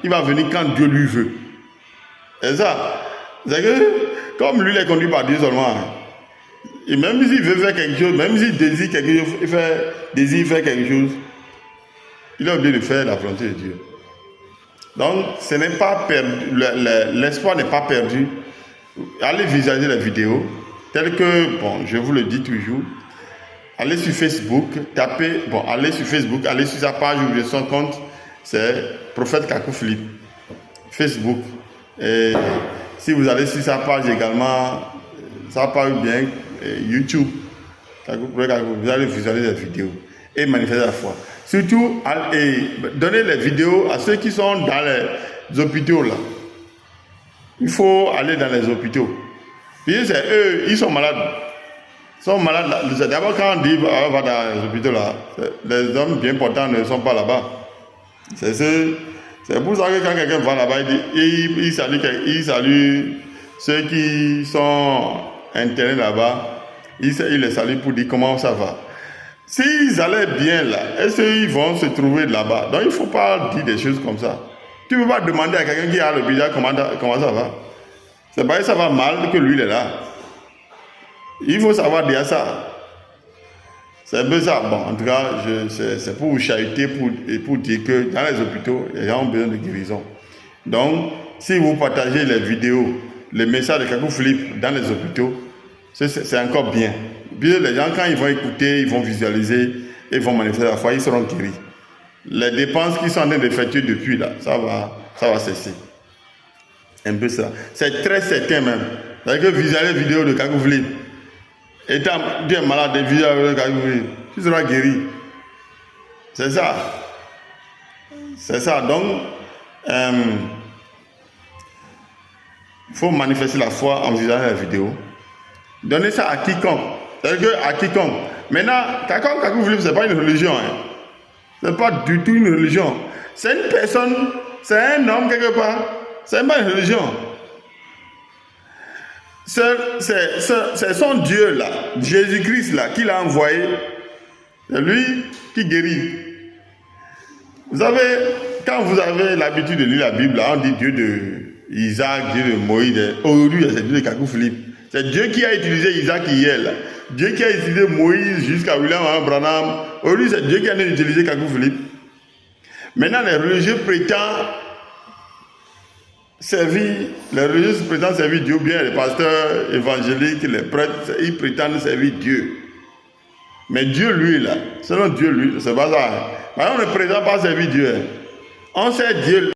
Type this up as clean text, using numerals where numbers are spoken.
il va venir quand Dieu lui veut. C'est ça. C'est que, comme lui, il est conduit par Dieu seulement. Et même s'il veut faire quelque chose, même s'il désire quelque chose, désire faire quelque chose, il a oublié de faire la volonté de Dieu. Donc, ce n'est pas perdu, l'espoir n'est pas perdu. Allez visualiser les vidéos, telles que, bon, je vous le dis toujours, allez sur Facebook, allez sur Facebook, allez sur sa page ou sur son compte, c'est Prophète Kakou Philippe, Facebook. Et si vous allez sur sa page également, ça parle bien, YouTube, vous allez visualiser les vidéos et manifester la foi. Surtout, donnez les vidéos à ceux qui sont dans les hôpitaux là. Il faut aller dans les hôpitaux. Puis c'est eux, ils sont malades. Ils sont malades. D'abord, quand on dit va dans les hôpitaux là, les hommes bien portants ne sont pas là-bas. C'est pour ça que quand quelqu'un va là-bas, il salue ceux qui sont internés là-bas. Il les salue pour dire comment ça va. S'ils allaient bien là, est-ce qu'ils vont se trouver là-bas? Donc il ne faut pas dire des choses comme ça. Tu ne peux pas demander à quelqu'un qui est à l'hôpital comment ça va. C'est pas que ça va mal que lui il est là. Il faut savoir dire ça. C'est un peu ça. Bon, en tout cas, c'est pour vous chahuter, pour dire que dans les hôpitaux, les gens ont besoin de guérison. Donc, si vous partagez les vidéos, les messages de Kakou Philippe dans les hôpitaux, c'est encore bien. Puis les gens, quand ils vont écouter, ils vont visualiser, ils vont manifester la foi, ils seront guéris. Les dépenses qui sont en train d'effectuer depuis là, ça va cesser. Un peu ça. C'est très certain même. C'est-à-dire que visualiser les vidéos de Kakou Philippe, étant bien malade de visualiser de Kakou Philippe, tu seras guéri. C'est ça. C'est ça. Donc, il faut manifester la foi en visualisant la vidéo. Donnez ça à quiconque. C'est-à-dire qu'à quiconque. Maintenant, Kakou Philippe, ce n'est pas une religion. Hein. Ce n'est pas du tout une religion. C'est une personne, c'est un homme quelque part. Ce n'est pas une religion. C'est son Dieu là, Jésus-Christ là, qui l'a envoyé. C'est lui qui guérit. Vous savez, quand vous avez l'habitude de lire la Bible, là, on dit Dieu de Isaac, Dieu de Moïse. Aujourd'hui, c'est Dieu de Kakou Philippe. C'est Dieu qui a utilisé Isaac hier là. Dieu qui a utilisé Moïse jusqu'à William Branham. Aujourd'hui, c'est Dieu qui a utilisé Kakou Philippe. Maintenant, les religieux prétendent servir Dieu, bien les pasteurs évangéliques, les prêtres, ils prétendent servir Dieu. Mais Dieu, lui, là, selon Dieu, lui, c'est pas ça. Mais on ne prétend pas servir Dieu. On sait Dieu.